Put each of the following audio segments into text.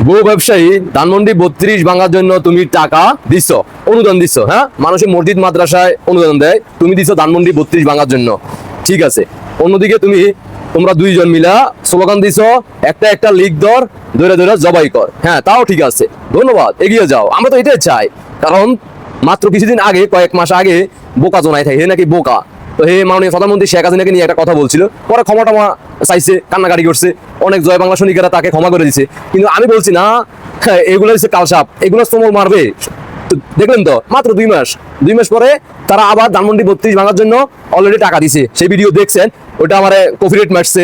বউ ব্যবসায়ী ধানমন্ডি 32 ভাঙার জন্য তুমি টাকা দিচ্ছ, অনুদান দিচ্ছ। হ্যাঁ, মানুষের মসজিদ মাদ্রাসায় অনুদান দেয়, তুমি দিচ্ছ ধানমন্ডি 32 ভাঙার জন্য। ঠিক আছে, অন্যদিকে তোমরা দুইজন মিলা স্লোগান দিছ, একটা একটা লিক ধর, ধরে ধরে জবাই কর। হ্যাঁ, তাও ঠিক আছে, ধন্যবাদ, এগিয়ে যাও। আমরা তো এটাই চাই, কারণ মাত্র কিছুদিন আগে, কয়েক মাস আগে বোকা জোনায় থাকে, হে নাকি বোকা। তো হে মাননীয় প্রধানমন্ত্রী শেখ হাসিনাকে নিয়ে একটা কথা বলছিল, পরে ক্ষমা টমা চাইছে, কান্নাকাটি করছে, অনেক জয় বাংলা সৈনিকেরা তাকে ক্ষমা করে দিছে। কিন্তু আমি বলছি না, এগুলো হচ্ছে কালসাপ, এগুলো স্তমল মারবে। তো দেখলেন তো, মাত্র 2 মাস পরে তারা আবার ধানমন্ডি 32 ভাঙার জন্য অলরেডি টাকা দিছে। সেই ভিডিও দেখছেন, ওটা আমার কপিরাইট মারছে,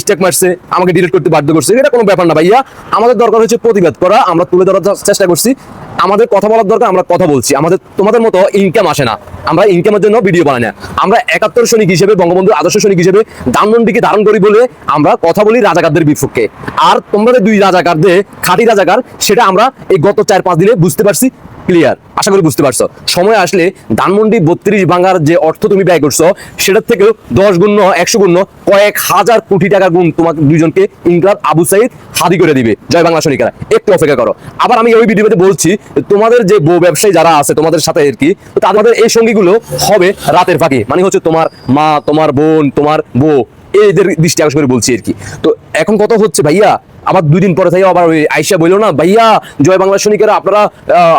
স্টেক মারছে, আমাকে ডিলিট করতে বাধ্য করছে। এটা কোনো ব্যাপার না ভাইয়া, আমাদের দরকার হচ্ছে প্রতিবাদ করা। আমরা তুলে ধরার চেষ্টা করছি, আমাদের কথা বলার দরকার, আমরা কথা বলছি। আমাদের তোমাদের মতো ইনকাম আসে না, আমরা ইনকামের জন্য ভিডিও বানাই না। আমরা 71 সৈনিক হিসেবে, বঙ্গবন্ধু আদর্শ সৈনিক হিসেবে ধানমন্ডিকে ধারণ করি বলে আমরা কথা বলি রাজাকারদের বিপক্ষে। আর তোমাদের দুই রাজাকারদের খাঁটি রাজাকার, সেটা আমরা এই গত 4-5 দিনে বুঝতে পারছি। ক্লিয়ার, আশা করি বুঝতে পারছো। সময় আসলে ধানমন্ডি 32 ভাঙার যে অর্থ তুমি ব্যয় করছো, সেটার থেকেও 10 গুণ 100 গুণ, কয়েক হাজার কোটি টাকা গুণ তোমাকে দুইজনকে ইনকলাব আবু সাইদ হাদি করে দিবে জয় বাংলা সৈনিকরা। একটু অপেক্ষা করো। আবার আমি ওই ভিডিওতে বলছি, তোমাদের যে বউ ব্যবসায়ী যারা আছে তোমাদের সাথে আর কি, তাদের এই সঙ্গীগুলো হবে রাতের ফাঁকি, মানে হচ্ছে তোমার মা, তোমার বোন, তোমার বউ, এদের দৃষ্টি আকর্ষণ করে বলছি আর কি। তো এখন কত হচ্ছে ভাইয়া, আবার 2 দিন পরে থেকে আবার ওই আয়সা বললো না, ভাইয়া জয় বাংলা সৈনিকেরা আপনারা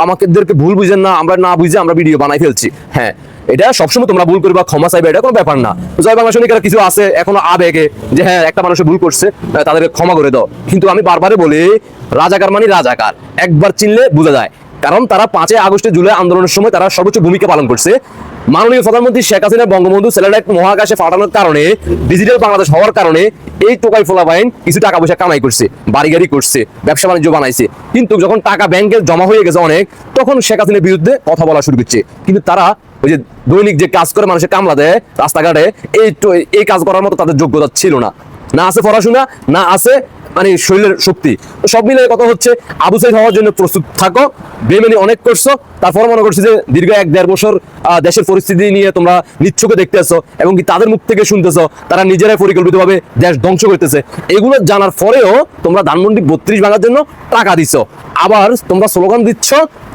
আমাদেরকে ভুল বুঝেন না, আমরা না বুঝে আমরা ভিডিও বানাই ফেলছি। হ্যাঁ, এটা সবসময় তোমরা ভুল করবা, ক্ষমা চাইবে, এটা কোনো ব্যাপার না। জয় বাংলা সৈনিকেরা কিছু আছে এখনো আবেগে, যে হ্যাঁ একটা মানুষের ভুল করছে, তাদেরকে ক্ষমা করে দাও। কিন্তু আমি বারবারে বলি, রাজাকার মানে রাজাকার, একবার চিনলে বোঝা যায়। কারণ তারা 5 আগস্টে জুলাই আন্দোলনের সময় তারা সর্বোচ্চ ভূমিকা পালন করছে। মাননীয় প্রধানমন্ত্রী শেখ হাসিনা বঙ্গবন্ধু স্যাটেলাইট মহাকাশে পাঠানোর কারণে, ডিজিটাল বাংলাদেশ হওয়ার কারণে এই টোকাই ফোলাবাইন কিছু টাকা পয়সা কামাই করছে, বাড়ি গাড়ি করছে, ব্যবসা বাণিজ্য বানাইছে। কিন্তু যখন টাকা ব্যাংকে জমা হয়ে গেছে অনেক, তখন শেখ হাসিনার বিরুদ্ধে কথা বলা শুরু করছে। কিন্তু তারা ওই যে দৈনিক যে কাজ করে মানুষের কামলা দেয় রাস্তাঘাটে, এই কাজ করার মতো তাদের যোগ্যতা ছিল না। না আছে পড়াশোনা, না আছে মানে শরীরের শক্তি। সব মিলে কথা হচ্ছে, আবু সাইদ হওয়ার জন্য প্রস্তুত থাকো। বেমানি অনেক করছো, তারপর মনে করছি যে দীর্ঘ 1-1.5 বছর দেশের পরিস্থিতি নিয়ে তোমরা নিচ্ছকে দেখতেছো, এবং কি তাদের মুখ থেকে শুনতেছো তারা নিজেরাই পরিকল্পিতভাবে দেশ ধ্বংস করতেছে। এগুলো জানার পরেও তোমরা ধানমন্ডি 32 ভাঙার জন্য টাকা দিচ্ছ, আবার তোমরা স্লোগান দিচ্ছ,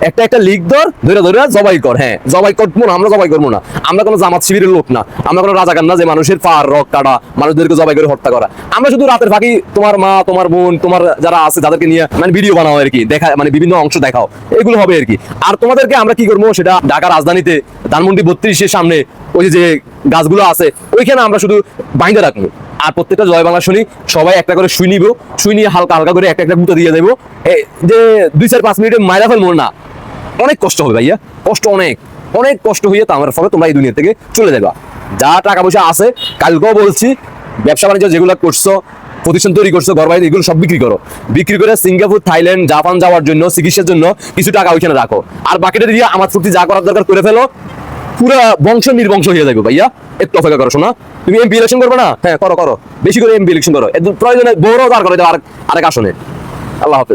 একটা একটা লিক ধর, ধরে ধরে জবাই কর। হ্যাঁ, জবাই করবো না, আমরা জবাই করবো না। আমরা কোনো জামাত শিবিরের লোক না, আমরা কোনো রাজাকার না যে মানুষের পার রক কাটা, মানুষদেরকে জবাই করে হত্যা করা। আমরা শুধু রাতের ফাঁকি তোমার মা, তোমার বোন, তোমার যারা আছে তাদেরকে নিয়ে মানে ভিডিও বানাও আর কি, দেখা মানে বিভিন্ন অংশ দেখাও, এগুলো হবে আর কি। আর তোমাদেরকে আমরা কি করবো, সেটা ঢাকা রাজধানীতে ধানমন্ডি 32-এর সামনে ওই যে গাছগুলো আছে, ওইখানে আমরা শুধু বাইন্দা রাখবো। আর প্রত্যেকটা জয় বাংলা শুনি সবাই একটা করে শুই নিব, শুই নিয়ে হালকা হালকা করে একটা একটা গুঁতো দিয়ে দেবো। যে 2-4-5 মিনিটে মাইরা ফেলবো না, অনেক কষ্ট হবে ভাইয়া, কষ্ট অনেক অনেক কষ্ট হইয়া আমার ফলে তোমরা এই দুনিয়া থেকে চলে যাবা। যা টাকা পয়সা আছে, কালকেও বলছি, ব্যবসা বাণিজ্য যেগুলো করছো, প্রতিষ্ঠান তৈরি করছো, ঘর বাড়ি, এগুলো সব বিক্রি করো। বিক্রি করে সিঙ্গাপুর, থাইল্যান্ড, জাপান যাওয়ার জন্য, চিকিৎসার জন্য কিছু টাকা ওইখানে রাখো। আর বাকিটা দিয়ে আমার ফুর্তি যা করার দরকার করে ফেলো, পুরো বংশ নির্বংশ হয়ে যাবে ভাইয়া। একটু অপেক্ষা করো শোনা। তুমি এমপি ইলেকশন করবে না? হ্যাঁ করো, বেশি করে এমপি ইলেকশন করো, প্রয়োজনে বড় দাঁড় করে দাও আরেক আসনে। আল্লাহ হাফেজ।